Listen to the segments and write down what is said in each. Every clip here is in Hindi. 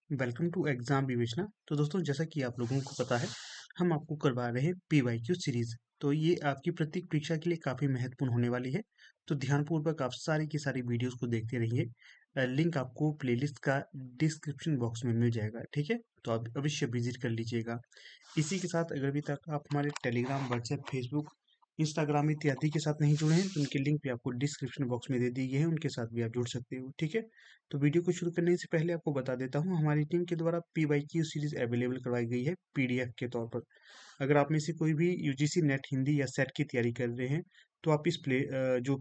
वेलकम टू एग्जाम विवेचना। तो दोस्तों, जैसा कि आप लोगों को पता है, हम आपको करवा रहे हैं पीवाईक्यू सीरीज। तो ये आपकी प्रत्येक परीक्षा के लिए काफ़ी महत्वपूर्ण होने वाली है। तो ध्यानपूर्वक आप सारी की सारी वीडियोस को देखते रहिए। लिंक आपको प्लेलिस्ट का डिस्क्रिप्शन बॉक्स में मिल जाएगा, ठीक है। तो आप अवश्य विजिट कर लीजिएगा। इसी के साथ अगर अभी तक आप हमारे टेलीग्राम, व्हाट्सएप, फेसबुक, इंस्टाग्राम इत्यादि के साथ नहीं जुड़े हैं तो उनके लिंक भी आपको डिस्क्रिप्शन बॉक्स में दे दिए गए हैं, उनके साथ भी आप जुड़ सकते हो, ठीक है। तो वीडियो को शुरू करने से पहले आपको बता देता हूँ, हमारी टीम के द्वारा पीवाईक्यू सीरीज अवेलेबल करवाई गई है पीडीएफ के तौर पर। अगर आप में से कोई भी यूजीसी नेट हिंदी या सेट की तैयारी कर रहे हैं तो आप इस जो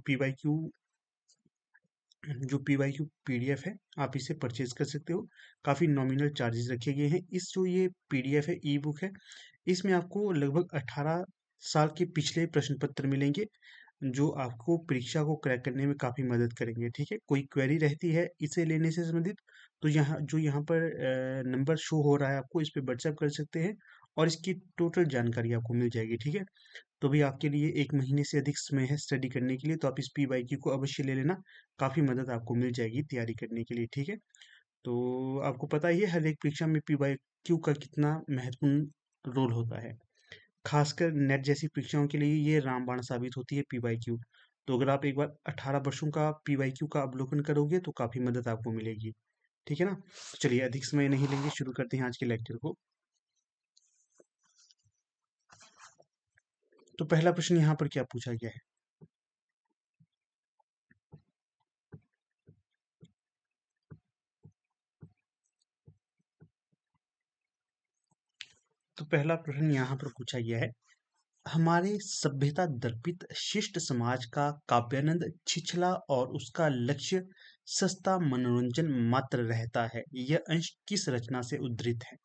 पीवाईक्यू पीडीएफ है, आप इसे परचेज कर सकते हो। काफ़ी नॉमिनल चार्जेस रखे गए हैं। जो ये पीडीएफ है, ई बुक है, इसमें आपको लगभग 18 साल के पिछले प्रश्न पत्र मिलेंगे, जो आपको परीक्षा को क्रैक करने में काफ़ी मदद करेंगे, ठीक है। कोई क्वेरी रहती है इसे लेने से संबंधित, तो यहाँ पर नंबर शो हो रहा है, आपको इस पे व्हाट्सएप कर सकते हैं और इसकी टोटल जानकारी आपको मिल जाएगी, ठीक है। तो भी आपके लिए 1 महीने से अधिक समय है स्टडी करने के लिए, तो आप इस पीवाईक्यू को अवश्य ले लेना। काफ़ी मदद आपको मिल जाएगी तैयारी करने के लिए, ठीक है। तो आपको पता ही है हर एक परीक्षा में पीवाईक्यू का कितना महत्वपूर्ण रोल होता है। खासकर नेट जैसी परीक्षाओं के लिए ये रामबाण साबित होती है पीवाईक्यू। तो अगर आप एक बार 18 वर्षों का पीवाईक्यू का अवलोकन करोगे तो काफ़ी मदद आपको मिलेगी, ठीक है ना। तो चलिए, अधिक समय नहीं लेंगे, शुरू करते हैं आज के लेक्चर को। तो पहला प्रश्न यहाँ पर क्या पूछा गया है? तो पहला प्रश्न यहाँ पर पूछा गया है, हमारे सभ्यता दर्पित शिष्ट समाज का काव्यानंद छिछला और उसका लक्ष्य सस्ता मनोरंजन मात्र रहता है, यह अंश किस रचना से उद्धृत है?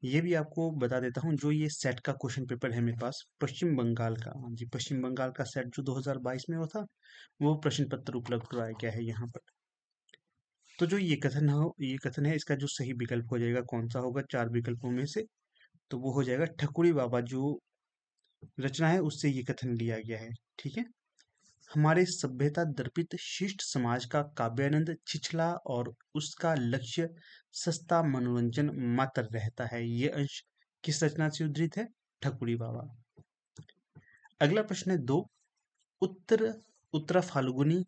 ये भी आपको बता देता हूँ, जो ये सेट का क्वेश्चन पेपर है मेरे पास, पश्चिम बंगाल का, हाँ जी, पश्चिम बंगाल का सेट जो 2022 में हुआ था, वो प्रश्न पत्र उपलब्ध कराया गया है यहाँ पर। तो जो ये कथन है, इसका जो सही विकल्प हो जाएगा कौन सा होगा 4 विकल्पों में से? तो वो हो जाएगा ठकुरी बाबा जो रचना है उससे ये कथन लिया गया है, ठीक है। हमारे सभ्यता दर्पित शिष्ट समाज का काव्यानंद छिछला और उसका लक्ष्य सस्ता मनोरंजन मात्र रहता है, ये अंश किस रचना से उद्धृत है? ठकुरी बाबा। अगला प्रश्न है 2। उत्तर उत्तर फाल्गुनी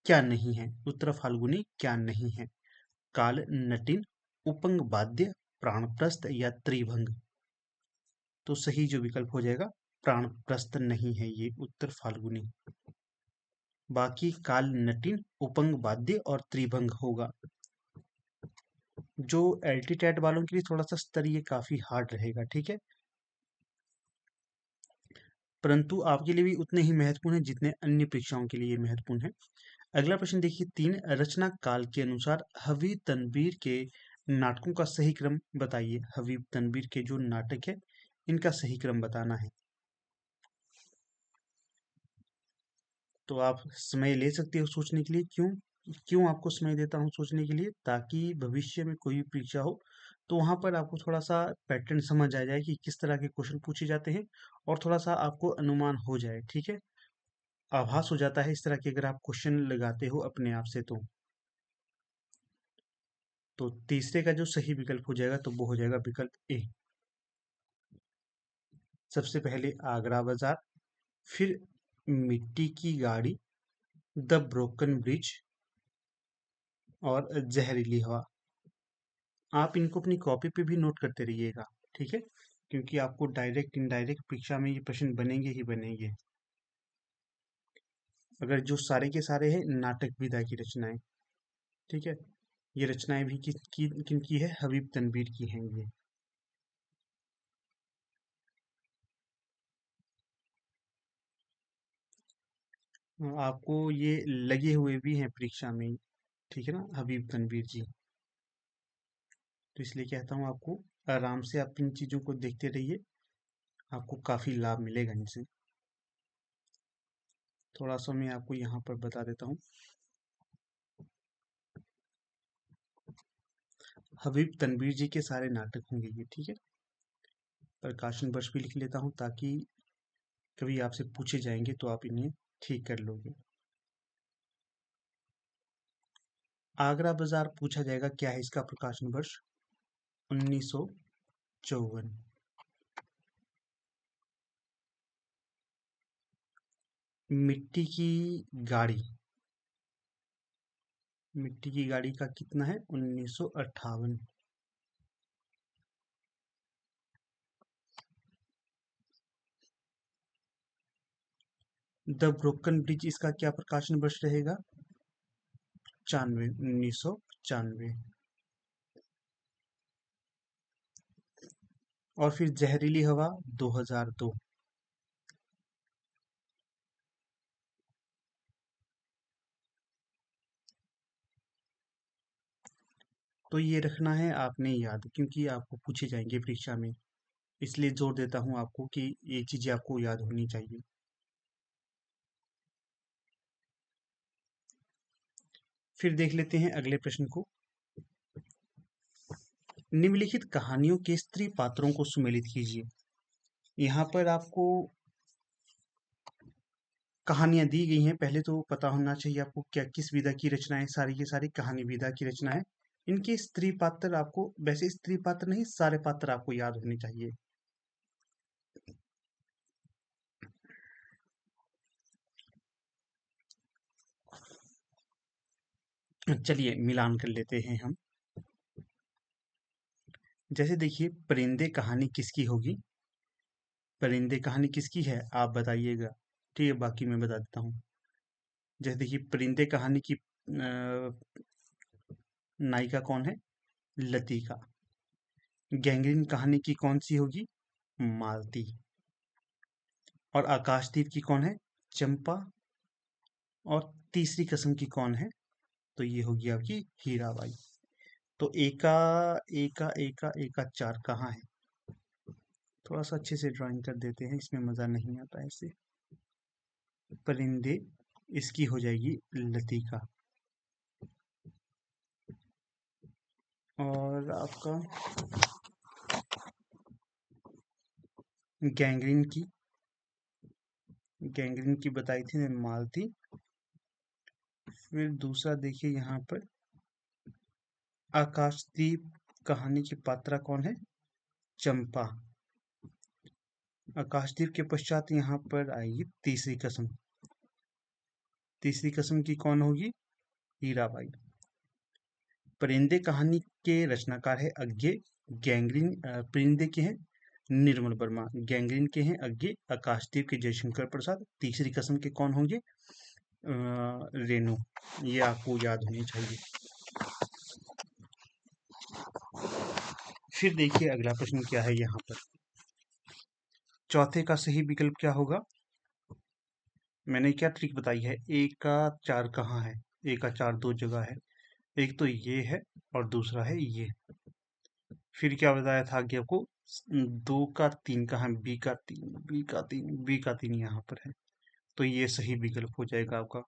क्या नहीं है? उत्तर फाल्गुनी क्या नहीं है? काल नटिन, उपंग वाद्य, प्राणप्रस्थ या त्रिभंग? तो सही जो विकल्प हो जाएगा, प्राणप्रस्थ नहीं है ये उत्तर फाल्गुनी। बाकी काल नटिन, उपंग वाद्य और त्रिभंग होगा। जो एल्टीटेट वालों के लिए थोड़ा सा स्तर ये काफी हार्ड रहेगा, ठीक है, परंतु आपके लिए भी उतने ही महत्वपूर्ण है जितने अन्य परीक्षाओं के लिए ये महत्वपूर्ण है। अगला प्रश्न देखिए 3। रचना काल के अनुसार हबीब तनवीर के नाटकों का सही क्रम बताइए। हबीब तनवीर के जो नाटक है, इनका सही क्रम बताना है। तो आप समय ले सकते हो सोचने के लिए। क्यों क्यों आपको समय देता हूँ सोचने के लिए? ताकि भविष्य में कोई भी परीक्षा हो तो वहां पर आपको थोड़ा सा पैटर्न समझ आ जाए कि किस तरह के क्वेश्चन पूछे जाते हैं, और थोड़ा सा आपको अनुमान हो जाए, ठीक है, आभास हो जाता है इस तरह के अगर आप क्वेश्चन लगाते हो अपने आप से। तो तीसरे का जो सही विकल्प हो जाएगा तो वो हो जाएगा विकल्प ए। सबसे पहले आगरा बाजार, फिर मिट्टी की गाड़ी, द ब्रोकन ब्रिज और जहरीली हवा। आप इनको अपनी कॉपी पे भी नोट करते रहिएगा, ठीक है, क्योंकि आपको डायरेक्ट इनडायरेक्ट परीक्षा में ये प्रश्न बनेंगे ही बनेंगे। अगर जो सारे के सारे हैं नाटक विधा की रचनाएं, ठीक है, ये रचनाएं भी किन की है? हबीब तनवीर की हैं ये। आपको ये लगे हुए भी हैं परीक्षा में, ठीक है ना, हबीब तनवीर जी। तो इसलिए कहता हूँ आपको आराम से आप इन चीज़ों को देखते रहिए, आपको काफ़ी लाभ मिलेगा इनसे। थोड़ा सा मैं आपको यहाँ पर बता देता हूँ, हबीब तनवीर जी के सारे नाटक होंगे ये, ठीक है। प्रकाशन वर्ष भी लिख लेता हूँ ताकि कभी आपसे पूछे जाएंगे तो आप इन्हें ठीक कर लोगे। आगरा बाजार पूछा जाएगा, क्या है इसका प्रकाशन वर्ष? 1954। मिट्टी की गाड़ी, मिट्टी की गाड़ी का कितना है? 1958। द ब्रोकन ब्रिज, इसका क्या प्रकाशन वर्ष रहेगा? 95, 1995। और फिर जहरीली हवा 2002। तो ये रखना है आपने याद, क्योंकि आपको पूछे जाएंगे परीक्षा में, इसलिए जोर देता हूँ आपको कि ये चीजें आपको याद होनी चाहिए। फिर देख लेते हैं अगले प्रश्न को। निम्नलिखित कहानियों के स्त्री पात्रों को सुमेलित कीजिए। यहाँ पर आपको कहानियां दी गई हैं, पहले तो पता होना चाहिए आपको क्या किस विधा की रचना है। सारी की सारी कहानी विधा की रचना है। इनके स्त्री पात्र आपको, वैसे स्त्री पात्र नहीं, सारे पात्र आपको याद होने चाहिए। चलिए मिलान कर लेते हैं हम। जैसे देखिए, परिंदे कहानी किसकी होगी? परिंदे कहानी किसकी है आप बताइएगा। ठीक है, बाकी मैं बता देता हूँ। जैसे देखिए, परिंदे कहानी की नायिका कौन है? लतिका। गैंग्रीन कहानी की कौन सी होगी? मालती। और आकाशदीप की कौन है? चंपा। और तीसरी कसम की कौन है? तो ये होगी आपकी हीराबाई। तो एका एका एका एका चार कहाँ है? थोड़ा सा अच्छे से ड्राइंग कर देते हैं, इसमें मजा नहीं आता ऐसे। परिंदे, इसकी हो जाएगी लतिका। और आपका गैंग्रीन की, गैंग्रीन की बताई थी मैं, मालती। फिर दूसरा देखिए यहाँ पर, आकाशदीप कहानी की पात्रा कौन है? चंपा। आकाशदीप के पश्चात यहाँ पर आएगी तीसरी कसम। तीसरी कसम की कौन होगी? हीराबाई। परिंदे कहानी के रचनाकार है अज्ञे। गैंग्रीन परिंदे के हैं निर्मल वर्मा। गैंग्रीन के हैं अज्ञे, आकाशदीप के जयशंकर प्रसाद। तीसरी कसम के कौन होंगे? रेणु। ये आपको याद होनी चाहिए। फिर देखिए अगला प्रश्न क्या है यहाँ पर। चौथे का सही विकल्प क्या होगा? मैंने क्या ट्रिक बताई है, एक का चार कहाँ है? एक का चार दो जगह है, एक तो ये है और दूसरा है ये। फिर क्या बताया था कि आपको, दो का तीन कहाँ है? बी का तीन, बी का तीन, बी का तीन यहाँ पर है। तो ये सही विकल्प हो जाएगा आपका।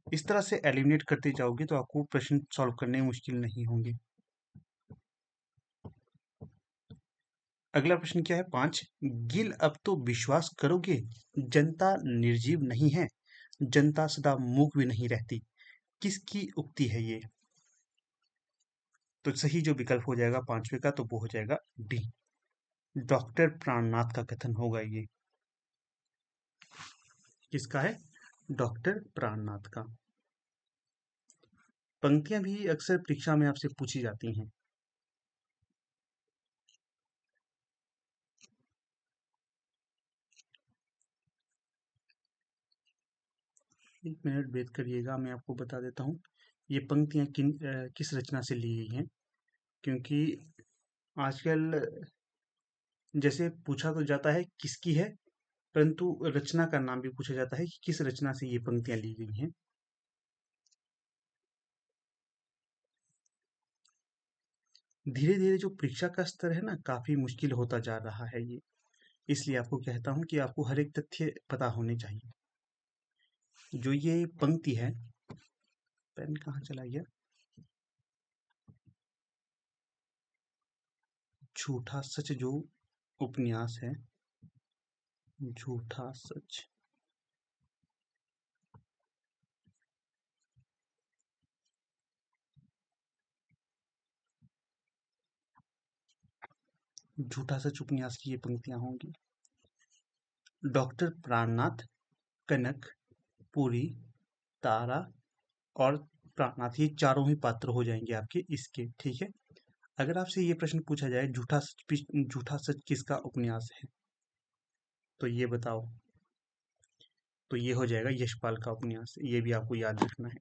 इस तरह से एलिमिनेट करते जाओगे तो आपको प्रश्न सॉल्व करने मुश्किल नहीं होंगे। अगला प्रश्न क्या है? पांच। गिल, अब तो विश्वास करोगे, जनता निर्जीव नहीं है, जनता सदा मूक भी नहीं रहती। किसकी उक्ति है ये? तो सही जो विकल्प हो जाएगा पांचवे का, तो वो हो जाएगा डी, डॉक्टर प्राणनाथ का कथन होगा ये। किसका है? डॉक्टर प्राणनाथ का। पंक्तियां भी अक्सर परीक्षा में आपसे पूछी जाती हैं। एक मिनट वेट करिएगा, मैं आपको बता देता हूँ ये पंक्तियां किस रचना से ली गई हैं। क्योंकि आजकल जैसे पूछा तो जाता है किसकी है, परंतु रचना का नाम भी पूछा जाता है कि किस रचना से ये पंक्तियां ली गई हैं। धीरे धीरे जो परीक्षा का स्तर है ना, काफी मुश्किल होता जा रहा है ये। इसलिए आपको कहता हूँ कि आपको हर एक तथ्य पता होने चाहिए। जो ये पंक्ति है, पेन कहाँ चला गया? झूठा सच जो उपन्यास है, झूठा सच। झूठा सच उपन्यास की ये पंक्तियां होंगी। डॉक्टर प्राणनाथ, कनक, पुरी, तारा और प्राणनाथ, ये चारों ही पात्र हो जाएंगे आपके इसके, ठीक है। अगर आपसे ये प्रश्न पूछा जाए झूठा सच किसका उपन्यास है, तो ये बताओ। तो ये हो जाएगा यशपाल का उपन्यास, ये भी आपको याद रखना है।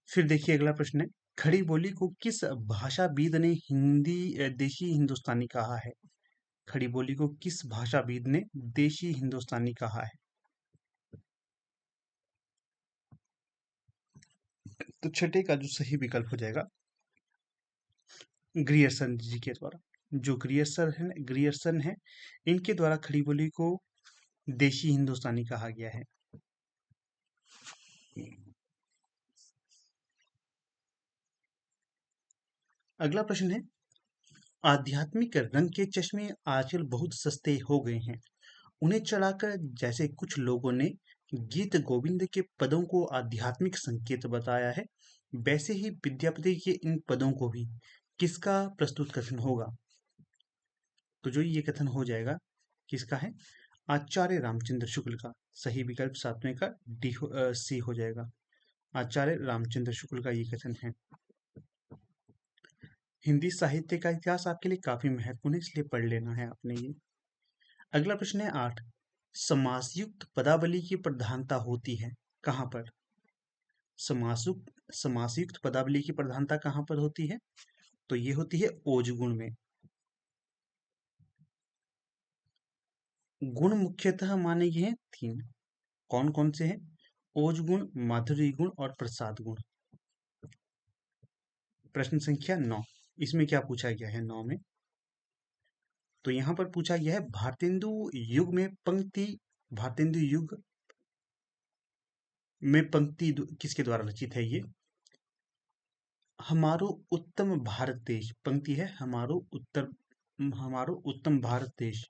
फिर देखिए अगला प्रश्न है, खड़ी बोली को किस भाषाविद ने हिंदी देशी हिंदुस्तानी कहा है? खड़ी बोली को किस भाषाविद ने देशी हिंदुस्तानी कहा है? तो छठे का जो सही विकल्प हो जाएगा ग्रियर्सन जी के द्वारा। जो ग्रियर्सन है, इनके द्वारा खड़ी बोली को देशी हिंदुस्तानी कहा गया है। अगला प्रश्न है, आध्यात्मिक रंग के चश्मे आजकल बहुत सस्ते हो गए हैं, उन्हें चढ़ाकर जैसे कुछ लोगों ने गीत गोविंद के पदों को आध्यात्मिक संकेत बताया है, वैसे ही विद्यापति के इन पदों को भी किसका प्रस्तुत कथन होगा? तो जो ये कथन हो जाएगा किसका है? आचार्य रामचंद्र शुक्ल का। सही विकल्प सातवें का सी हो जाएगा। आचार्य रामचंद्र शुक्ल का ये कथन है। हिंदी साहित्य का इतिहास आपके लिए काफी महत्वपूर्ण है, इसलिए पढ़ लेना है आपने ये। अगला प्रश्न है 8, समासयुक्त पदावली की प्रधानता होती है कहाँ पर? समासयुक्त पदावली की प्रधानता कहाँ पर होती है? तो ये होती है ओज गुण में। गुण मुख्यतः माने गए हैं 3, कौन कौन से हैं? ओज गुण, माधुरी गुण और प्रसाद गुण। प्रश्न संख्या 9, इसमें क्या पूछा गया है 9 में? तो यहाँ पर पूछा गया है भारतेंदु युग में पंक्ति किसके द्वारा रचित है? ये हमारो उत्तम भारत देश पंक्ति है। हमारो उत्तम भारत देश,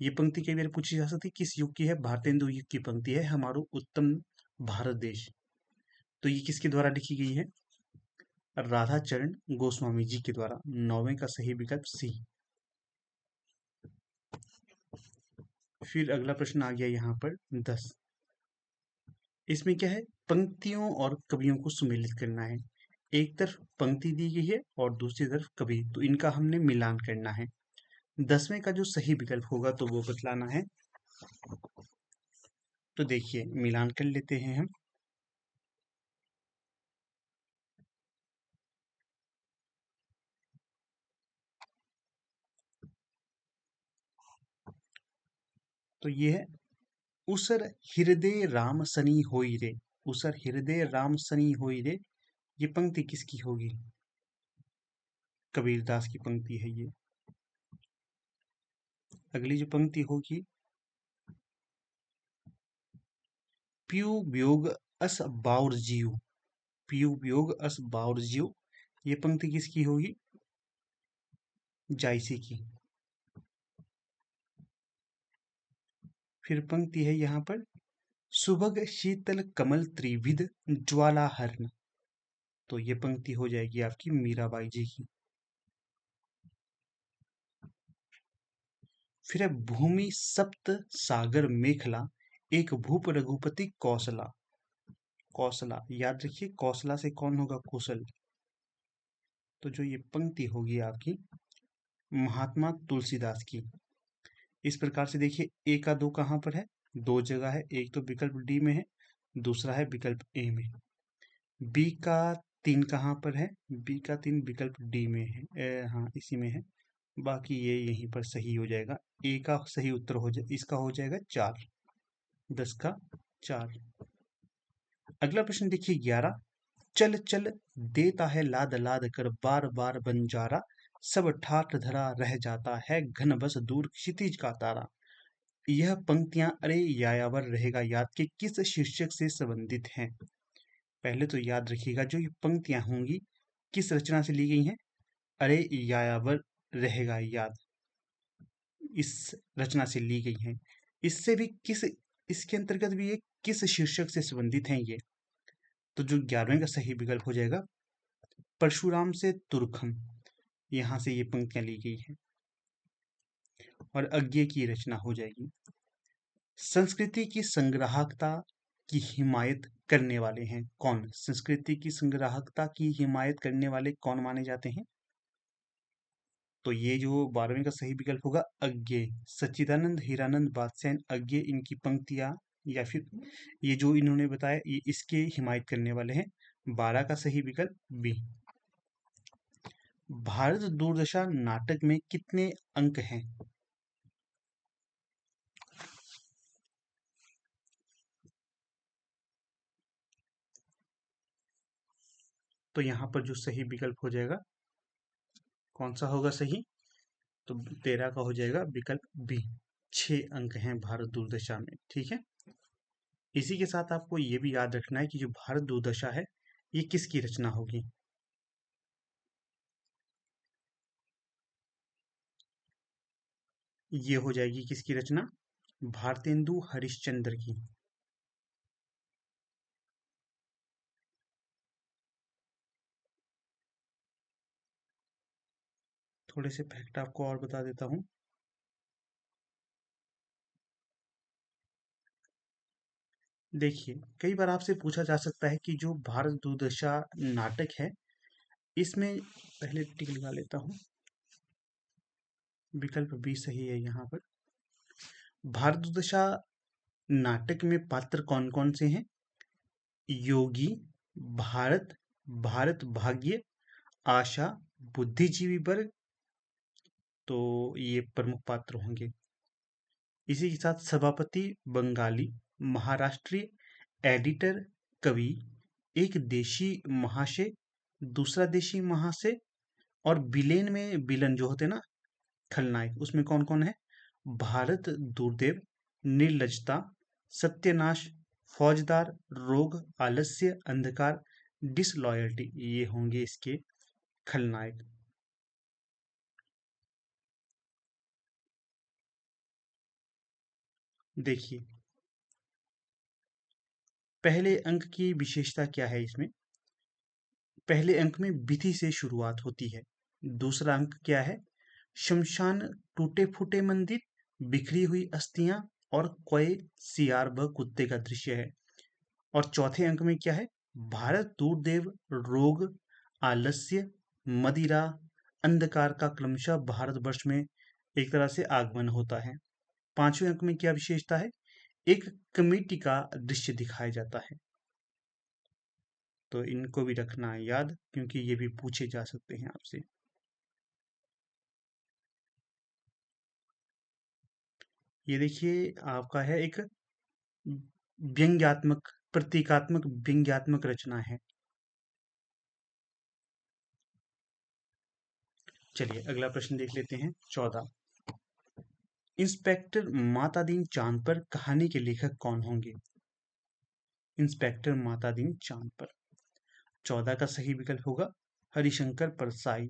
ये पंक्ति कई बार पूछी जा सकती है, किस युग की है? भारतेंदु युग की पंक्ति है, हमारो उत्तम भारत देश। तो ये किसके द्वारा लिखी गई है? राधा चरण गोस्वामी जी के द्वारा। 9वें का सही विकल्प सी। फिर अगला प्रश्न आ गया यहाँ पर 10, इसमें क्या है? पंक्तियों और कवियों को सुमेलित करना है। एक तरफ पंक्ति दी गई है और दूसरी तरफ कवि, तो इनका हमने मिलान करना है। 10वें का जो सही विकल्प होगा तो वो बतलाना है। तो देखिए मिलान कर लेते हैं हम। तो ये है, उसर हृदय राम सनी होई रे। उसर हृदय राम सनी होई रे, ये पंक्ति किसकी होगी? कबीरदास की पंक्ति है ये। अगली जो पंक्ति होगी, पियु वियोग अस बाउर जीव। पियु वियोग अस बाउर जीव, ये पंक्ति किसकी होगी? जायसी की। फिर पंक्ति है यहाँ पर, सुभग शीतल कमल त्रिविध ज्वाला हरण, तो ये पंक्ति हो जाएगी आपकी मीराबाई जी की। फिर है, भूमि सप्त सागर मेखला, एक भूप रघुपति कौशला। कौशला याद रखिए, कौशला से कौन होगा? कौशल। तो जो ये पंक्ति होगी आपकी महात्मा तुलसीदास की। इस प्रकार से देखिए, ए का 2 कहाँ पर है? 2 जगह है, एक तो विकल्प डी में है, दूसरा है विकल्प ए में। बी का 3 कहाँ पर है? बी का 3 विकल्प डी में है, हाँ इसी में है। बाकी ये यहीं पर सही हो जाएगा। ए का सही उत्तर इसका हो जाएगा 4, 10 का 4। अगला प्रश्न देखिए 11, चल चल देता है लाद लाद कर बार बार बंजारा, सब ठाठ धरा रह जाता है घन बस दूर क्षितिज का तारा। यह पंक्तियां अरे यायावर रहेगा याद के किस शीर्षक से संबंधित हैं? पहले तो याद रखिएगा, जो ये पंक्तियां होंगी किस रचना से ली गई हैं? अरे यायावर रहेगा याद, इस रचना से ली गई हैं। इससे भी किस इसके अंतर्गत भी ये किस शीर्षक से संबंधित हैं ये? तो जो 11वें का सही विकल्प हो जाएगा परशुराम से तुरखम, यहाँ से ये पंक्तियां ली गई हैं। और अज्ञे की रचना हो जाएगी। संस्कृति की संग्राहकता की हिमायत करने वाले हैं कौन? संस्कृति की संग्राहकता की हिमायत करने वाले कौन माने जाते हैं? तो ये जो 12वें का सही विकल्प होगा अज्ञे। सच्चिदानंद हीरानंद बादशाह अज्ञे, इनकी पंक्तियां या फिर ये जो इन्होंने बताया ये इसके हिमायत करने वाले हैं। 12 का सही विकल्प बी। भारत दूरदर्शा नाटक में कितने अंक हैं? तो यहाँ पर जो सही विकल्प हो जाएगा कौन सा होगा सही? तो 13 का हो जाएगा विकल्प बी। 6 अंक हैं भारत दूरदर्शा में। ठीक है, इसी के साथ आपको ये भी याद रखना है कि जो भारत दूरदर्शा है ये किसकी रचना होगी? ये हो जाएगी किसकी रचना? भारतेंदु हरिश्चंद्र की। थोड़े से फैक्ट आपको और बता देता हूँ। देखिए, कई बार आपसे पूछा जा सकता है कि जो भारत दूरदर्शा नाटक है इसमें, पहले टिक लगा लेता हूँ, विकल्प बी सही है यहाँ पर। भारत दूरदर्शा नाटक में पात्र कौन कौन से हैं? योगी, भारत, भारत भाग्य, आशा, बुद्धिजीवी वर्ग, तो ये प्रमुख पात्र होंगे। इसी के साथ सभापति बंगाली, महाराष्ट्रीय, एडिटर कवि, एक देशी महाशय, दूसरा देशी महाशय, और विलेन में विलन जो होते हैं ना, खलनायक, उसमें कौन कौन है? भारत दूरदेव, निर्लजता, सत्यानाश, फौजदार, रोग, आलस्य, अंधकार, डिसलॉयल्टी, ये होंगे इसके खलनायक। देखिए, पहले अंक की विशेषता क्या है इसमें? पहले अंक में विधि से शुरुआत होती है। दूसरा अंक क्या है? शमशान, टूटे फूटे मंदिर, बिखरी हुई अस्थियां और कोए सियार व कुत्ते का दृश्य है। और चौथे अंक में क्या है? भारत दूरदेव, रोग, आलस्य, मदिरा, अंधकार का क्रमशः भारतवर्ष में एक तरह से आगमन होता है। पांचवें अंक में क्या विशेषता है? एक कमेटी का दृश्य दिखाया जाता है। तो इनको भी रखना है याद, क्योंकि ये भी पूछे जा सकते हैं आपसे। ये देखिए आपका है एक व्यंग्यात्मक, प्रतीकात्मक व्यंग्यात्मक रचना है। चलिए अगला प्रश्न देख लेते हैं। 14, इंस्पेक्टर मातादीन चांद पर कहानी के लेखक कौन होंगे? इंस्पेक्टर मातादीन चांद पर। 14 का सही विकल्प होगा हरिशंकर परसाई।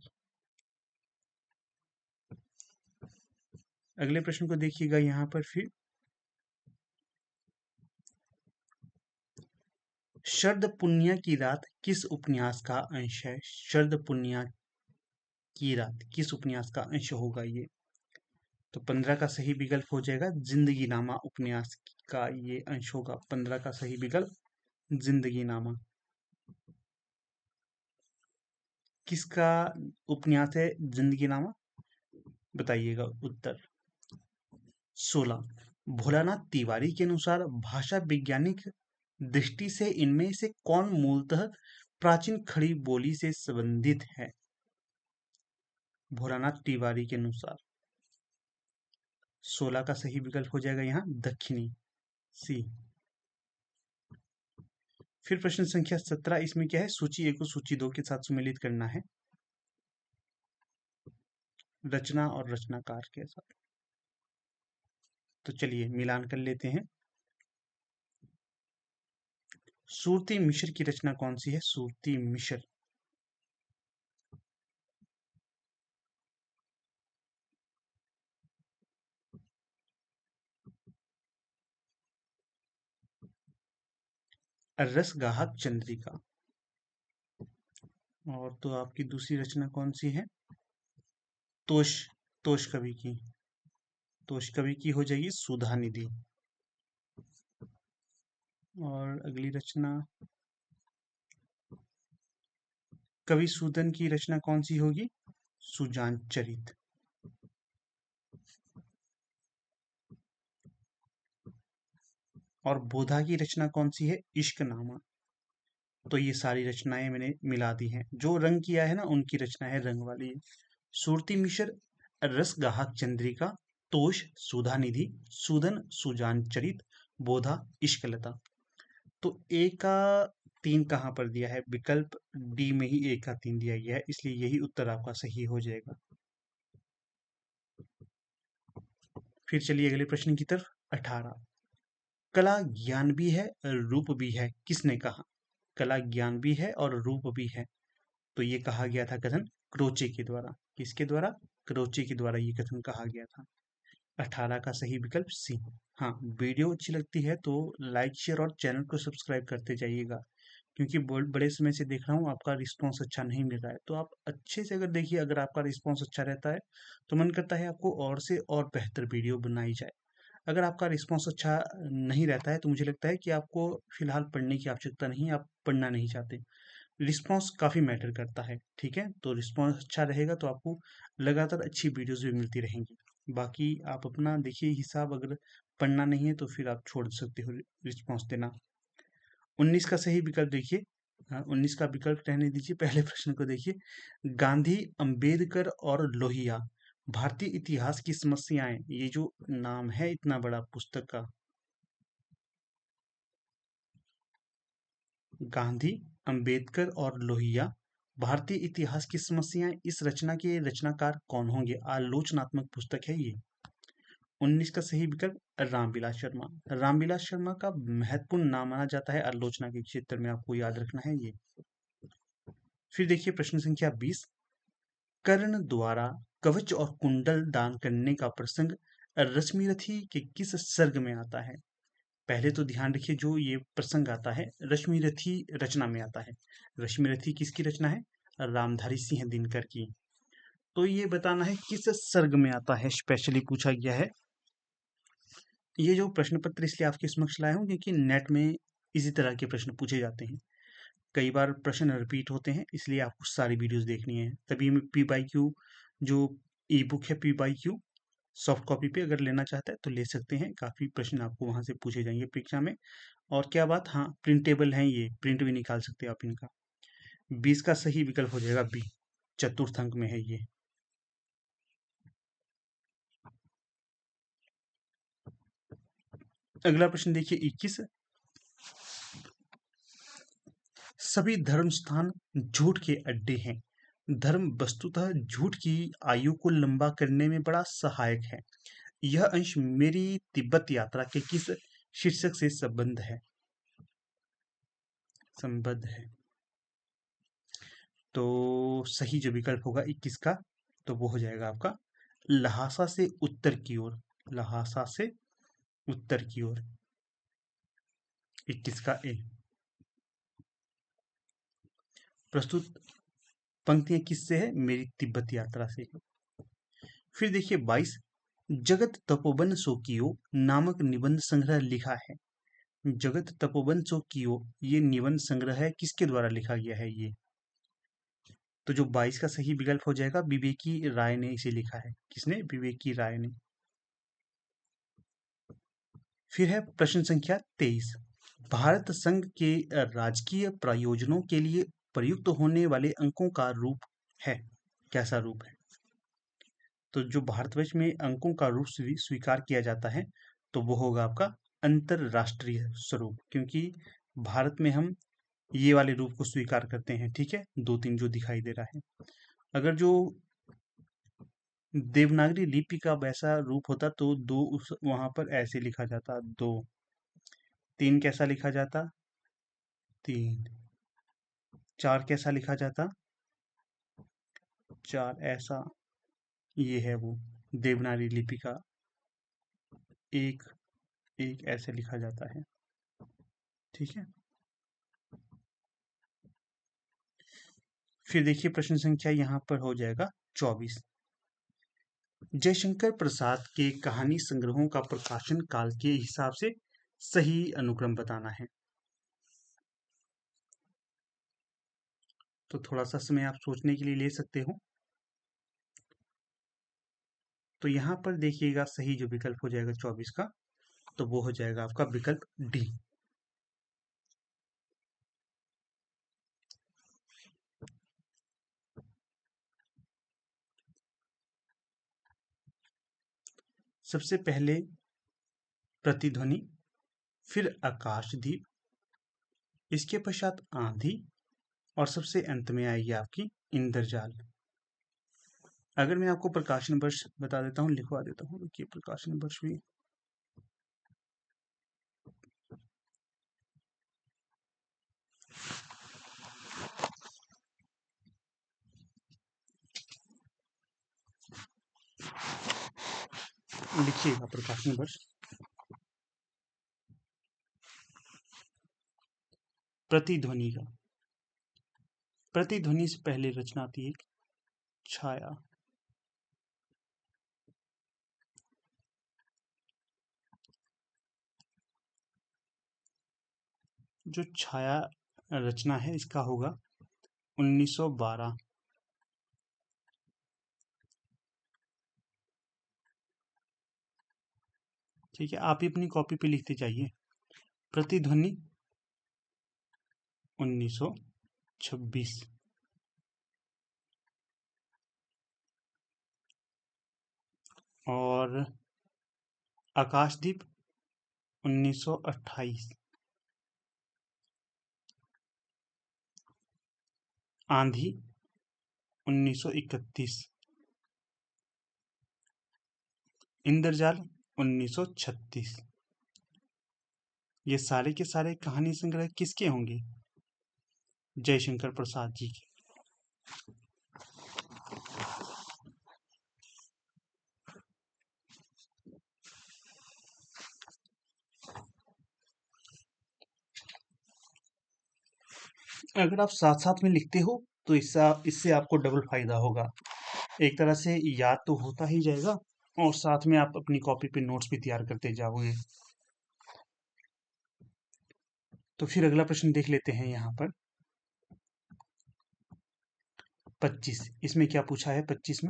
अगले प्रश्न को देखिएगा यहाँ पर फिर। शरद पूर्णिमा की रात किस उपन्यास का अंश है? शरद पूर्णिमा की रात किस उपन्यास का अंश होगा ये? तो 15 का सही विकल्प हो जाएगा जिंदगी नामा उपन्यास का ये अंश होगा। 15 का सही विकल्प जिंदगी नामा। किसका उपन्यास है जिंदगी नामा? बताइएगा उत्तर। 16, भोलानाथ तिवारी के अनुसार भाषा वैज्ञानिक दृष्टि से इनमें से कौन मूलतः प्राचीन खड़ी बोली से संबंधित है? भोलानाथ तिवारी के अनुसार 16 का सही विकल्प हो जाएगा यहाँ दक्षिणी, सी। फिर प्रश्न संख्या 17, इसमें क्या है? सूची 1 को सूची 2 के साथ सुमेलित करना है, रचना और रचनाकार के साथ। तो चलिए मिलान कर लेते हैं। सूरती मिश्र की रचना कौन सी है? सूरती मिश्र। रसगाहक चंद्रिका। और तो आपकी दूसरी रचना कौन सी है? तोश, तोश कवि की। तो उस कवि की हो जाएगी सुधा निधि। और अगली रचना कवि सूदन की रचना कौन सी होगी? सुजान चरित। और बोधा की रचना कौन सी है? इश्कनामा। तो ये सारी रचनाएं मैंने मिला दी हैं, जो रंग किया है ना उनकी रचना है रंग वाली। सुरती मिश्र रस गाहक चंद्रिका, तोष सुधा निधि, सूदन सुजान चरित, बोधा इश्कलता। तो ए का 3 कहाँ पर दिया है? विकल्प डी में ही ए का 3 दिया गया है, इसलिए यही उत्तर आपका सही हो जाएगा। फिर चलिए अगले प्रश्न की तरफ। 18, कला ज्ञान भी है रूप भी है, किसने कहा? कला ज्ञान भी है और रूप भी है, तो ये कहा गया था कथन क्रोचे के द्वारा। किसके द्वारा? क्रोचे के द्वारा ये कथन कहा गया था। 18 का सही विकल्प सी। हाँ, वीडियो अच्छी लगती है तो लाइक शेयर और चैनल को सब्सक्राइब करते जाइएगा, क्योंकि बड़े समय से देख रहा हूँ आपका रिस्पांस अच्छा नहीं मिल रहा है। तो आप अच्छे से अगर देखिए, अगर आपका रिस्पांस अच्छा रहता है तो मन करता है आपको और से और बेहतर वीडियो बनाई जाए। अगर आपका रिस्पांस अच्छा नहीं रहता है तो मुझे लगता है कि आपको फिलहाल पढ़ने की आवश्यकता नहीं है, आप पढ़ना नहीं चाहते। रिस्पांस काफ़ी मैटर करता है, ठीक है? तो रिस्पांस अच्छा रहेगा तो आपको लगातार अच्छी वीडियोस भी मिलती रहेंगी। बाकी आप अपना देखिए हिसाब, अगर पढ़ना नहीं है तो फिर आप छोड़ सकते हो रिस्पांस देना। 19 का सही विकल्प देखिए। हाँ, 19 का विकल्प रहने दीजिए, पहले प्रश्न को देखिए। गांधी, अंबेडकर और लोहिया, भारतीय इतिहास की समस्याएं, ये जो नाम है इतना बड़ा पुस्तक का। गांधी, अंबेडकर और लोहिया, भारतीय इतिहास की समस्याएं, इस रचना के रचनाकार कौन होंगे? आलोचनात्मक पुस्तक है ये। 19 का सही विकल्प रामविलास शर्मा। रामविलास शर्मा का महत्वपूर्ण नाम माना जाता है आलोचना के क्षेत्र में, आपको याद रखना है ये। फिर देखिए प्रश्न संख्या 20, कर्ण द्वारा कवच और कुंडल दान करने का प्रसंग रश्मिरथी के किस सर्ग में आता है? पहले तो ध्यान रखिए, जो ये प्रसंग आता है रश्मिरथी रचना में आता है। रश्मिरथी किसकी रचना है? रामधारी सिंह दिनकर की। तो ये बताना है किस सर्ग में आता है, स्पेशली पूछा गया है। ये जो प्रश्न पत्र इसलिए आपके समक्ष लाया हूँ क्योंकि नेट में इसी तरह के प्रश्न पूछे जाते हैं। कई बार प्रश्न रिपीट होते हैं, इसलिए आपको सारी वीडियोस देखनी है। तभी में पी बाई क्यू जो ई बुक है, P by Q soft copy पे अगर लेना चाहता है तो ले सकते हैं। काफ़ी प्रश्न आपको वहाँ से पूछे जाएंगे परीक्षा में। और क्या बात, हाँ प्रिंटेबल हैं, ये प्रिंट भी निकाल सकते हैं आप इनका। 20 का सही विकल्प हो जाएगा बी, चतुर्थ अंक में है ये। अगला प्रश्न देखिए 21, सभी धर्म स्थान झूठ के अड्डे हैं, धर्म वस्तुतः झूठ की आयु को लंबा करने में बड़ा सहायक है। यह अंश मेरी तिब्बत यात्रा के किस शीर्षक से संबद्ध है? तो सही जो विकल्प होगा 21 का, तो वो हो जाएगा आपका लहासा से उत्तर की ओर। लहासा से उत्तर की ओर, 21 का ए। प्रस्तुत पंक्तियां किससे है? मेरी तिब्बत यात्रा से। फिर देखिए 22, जगत तपोवन सो कियो नामक निबंध संग्रह लिखा है। जगत तपोवन सो कियो, ये निबंध संग्रह है, किसके द्वारा लिखा गया है ये? तो जो 22 का सही विकल्प हो जाएगा, विवेकी राय ने इसे लिखा है। किसने? विवेकी राय ने। फिर है प्रश्न संख्या 23, भारत संघ के राजकीय प्रयोजनों के लिए प्रयुक्त होने वाले अंकों का रूप है, कैसा रूप है? तो जो भारतवर्ष में अंकों का रूप स्वीकार किया जाता है तो वो होगा आपका अंतरराष्ट्रीय स्वरूप, क्योंकि भारत में हम ये वाले रूप को स्वीकार करते हैं, ठीक है? 2-3 जो दिखाई दे रहा है। अगर जो देवनागरी लिपि का वैसा रूप होता तो दो उस वहां पर ऐसे लिखा जाता, 2। 3 कैसा लिखा जाता? 3। 4 कैसा लिखा जाता? 4 ऐसा। ये है वो देवनागरी लिपि का एक, एक ऐसे लिखा जाता है, ठीक है? फिर देखिए प्रश्न संख्या यहाँ पर हो जाएगा 24, जयशंकर प्रसाद के कहानी संग्रहों का प्रकाशन काल के हिसाब से सही अनुक्रम बताना है। तो थोड़ा सा समय आप सोचने के लिए ले सकते हो। तो यहाँ पर देखिएगा सही जो विकल्प हो जाएगा 24 का, तो वो हो जाएगा आपका विकल्प डी। सबसे पहले प्रतिध्वनि, फिर आकाशदीप, इसके पश्चात आंधी, और सबसे अंत में आएगी आपकी इंद्रजाल। अगर मैं आपको प्रकाशन वर्ष बता देता हूँ, लिखवा देता हूँ कि प्रकाशन वर्ष भी लिखिएगा। प्रकाशन वर्ष प्रतिध्वनि का, प्रतिध्वनि से पहले रचना आती है छाया। जो छाया रचना है इसका होगा 1912। ठीक है, आप ही अपनी कॉपी पे लिखते जाइए। प्रतिध्वनि 1926। और आकाशदीप 1928। आंधी 1931। इंद्रजाल 1936। ये सारे के सारे कहानी संग्रह किसके होंगे? जयशंकर प्रसाद जी के। अगर आप साथ साथ में लिखते हो तो इससे आपको डबल फायदा होगा। एक तरह से याद तो होता ही जाएगा और साथ में आप अपनी कॉपी पे नोट्स भी तैयार करते जाओगे। तो फिर अगला प्रश्न देख लेते हैं यहाँ पर 25। इसमें क्या पूछा है? 25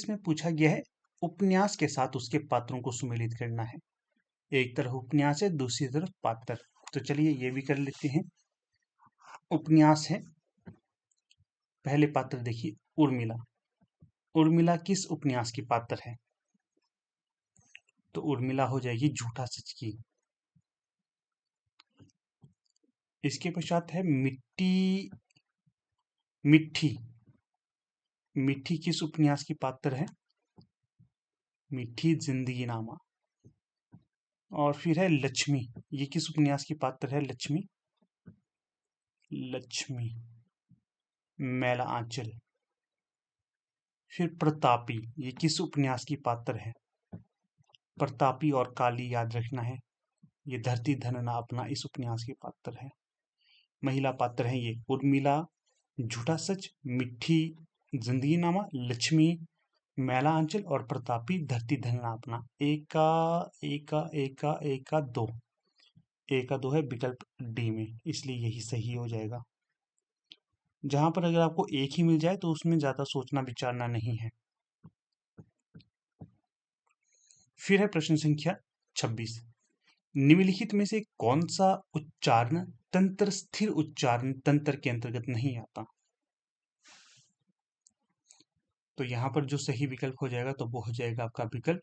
में पूछा गया है उपन्यास के साथ उसके पात्रों को सुमेलित करना है। एक तरफ उपन्यास है, दूसरी तरफ पात्र। तो चलिए ये भी कर लेते हैं। उपन्यास है, पहले पात्र देखिए उर्मिला। उर्मिला किस उपन्यास की पात्र है? तो उर्मिला हो जाएगी झूठा सच की। इसके पश्चात है मिट्टी। मिट्टी किस उपन्यास की पात्र है? मिट्टी जिंदगी नामा। और फिर है लक्ष्मी। ये किस उपन्यास की पात्र है? लक्ष्मी मैला आंचल। फिर प्रतापी, ये किस उपन्यास की पात्र है? प्रतापी और काली याद रखना है, ये धरती धनना अपना इस उपन्यास की पात्र है। महिला पात्र है ये उर्मिला, झूठा सच, मिट्टी जिंदगी नामा, लक्ष्मी मैला आंचल और प्रतापी धरती धनना अपना। एक का दो। एक का दो है विकल्प डी में, इसलिए यही सही हो जाएगा। जहां पर अगर आपको एक ही मिल जाए तो उसमें ज्यादा सोचना विचारना नहीं है। फिर है प्रश्न संख्या 26। निम्नलिखित में से कौन सा उच्चारण तंत्र स्थिर उच्चारण तंत्र के अंतर्गत नहीं आता? तो यहां पर जो सही विकल्प हो जाएगा तो वो हो जाएगा आपका विकल्प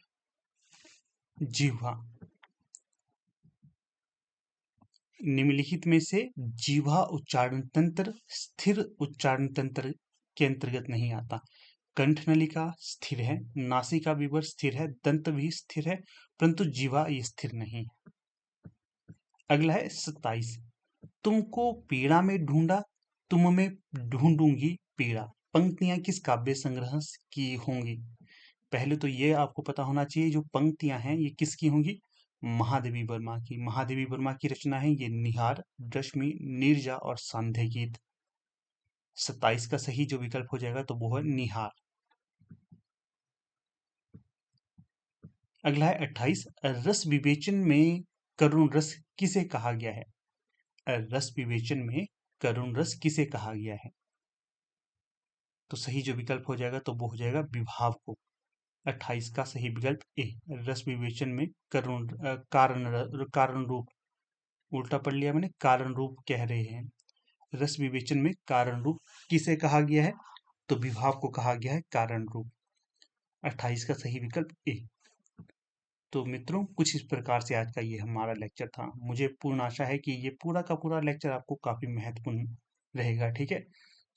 जिह्वा। निम्नलिखित में से जिह्वा उच्चारण तंत्र स्थिर उच्चारण तंत्र के अंतर्गत नहीं आता। कंठ नलिका स्थिर है, नासिका विवर स्थिर है, दंत भी स्थिर है, परंतु जिह्वा ये स्थिर नहीं है। अगला है 27। तुमको पीड़ा में ढूंढा, तुम में ढूंढूंगी पीड़ा। पंक्तियां किस काव्य संग्रह की होंगी? पहले तो ये आपको पता होना चाहिए जो पंक्तियां हैं ये किसकी होंगी? महादेवी वर्मा की। महादेवी वर्मा की रचना है ये निहार, रश्मि, नीरजा और सांध्य गीत। 27 का सही जो विकल्प हो जाएगा तो वो है निहार। अगला है 28, रस विवेचन में करुण रस किसे कहा गया है? रस विवेचन में करुण रस किसे कहा गया है? तो सही जो विकल्प हो जाएगा तो वो हो जाएगा विभाव को। 28 का सही विकल्प ए, रस विवेचन में कारण रूप, उल्टा पढ़ लिया मैंने, कारण रूप कह रहे हैं। रस विवेचन में कारण रूप किसे कहा गया है? तो विभाव को कहा गया है कारण रूप। 28 का सही विकल्प ए। तो मित्रों, कुछ इस प्रकार से आज का ये हमारा लेक्चर था। मुझे पूर्ण आशा है कि ये पूरा का पूरा लेक्चर आपको काफी महत्वपूर्ण रहेगा। ठीक है,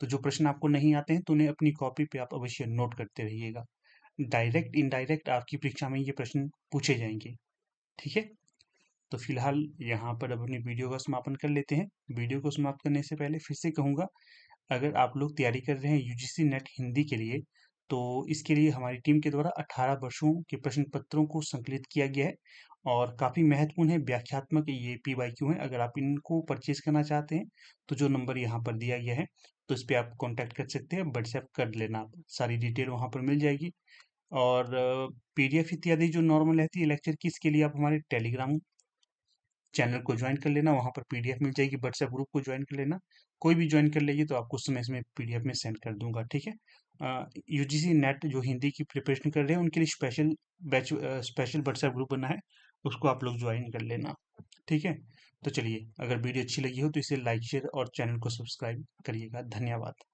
तो जो प्रश्न आपको नहीं आते हैं तो उन्हें अपनी कॉपी पे आप अवश्य नोट करते रहिएगा। डायरेक्ट इनडायरेक्ट आपकी परीक्षा में ये प्रश्न पूछे जाएंगे। ठीक है, तो फिलहाल यहाँ पर अब अपनी वीडियो का समापन कर लेते हैं। वीडियो को समाप्त करने से पहले फिर से कहूँगा, अगर आप लोग तैयारी कर रहे हैं यूजीसी नेट हिंदी के लिए, तो इसके लिए हमारी टीम के द्वारा 18 वर्षों के प्रश्न पत्रों को संकलित किया गया है और काफ़ी महत्वपूर्ण है, व्याख्यात्मक ये पीवाईक्यू है। अगर आप इनको परचेज करना चाहते हैं तो जो नंबर यहाँ पर दिया गया है तो इस पर आप कॉन्टैक्ट कर सकते हैं, व्हाट्सएप कर लेना, आप सारी डिटेल वहाँ पर मिल जाएगी। और पीडीएफ इत्यादि जो नॉर्मल रहती है लेक्चर की, इसके लिए आप हमारे टेलीग्राम चैनल को ज्वाइन कर लेना, वहाँ पर पीडीएफ मिल जाएगी। व्हाट्सएप ग्रुप को ज्वाइन कर लेना, कोई भी ज्वाइन कर लेगी तो आपको समय समय पीडीएफ में सेंड कर दूंगा। ठीक है, यूजीसी नेट जो हिंदी की प्रिपरेशन कर रहे हैं उनके लिए special batch, special WhatsApp group बना है, उसको आप लोग ज्वाइन कर लेना। ठीक है, तो चलिए, अगर वीडियो अच्छी लगी हो तो इसे लाइक शेयर और चैनल को सब्सक्राइब करिएगा। धन्यवाद।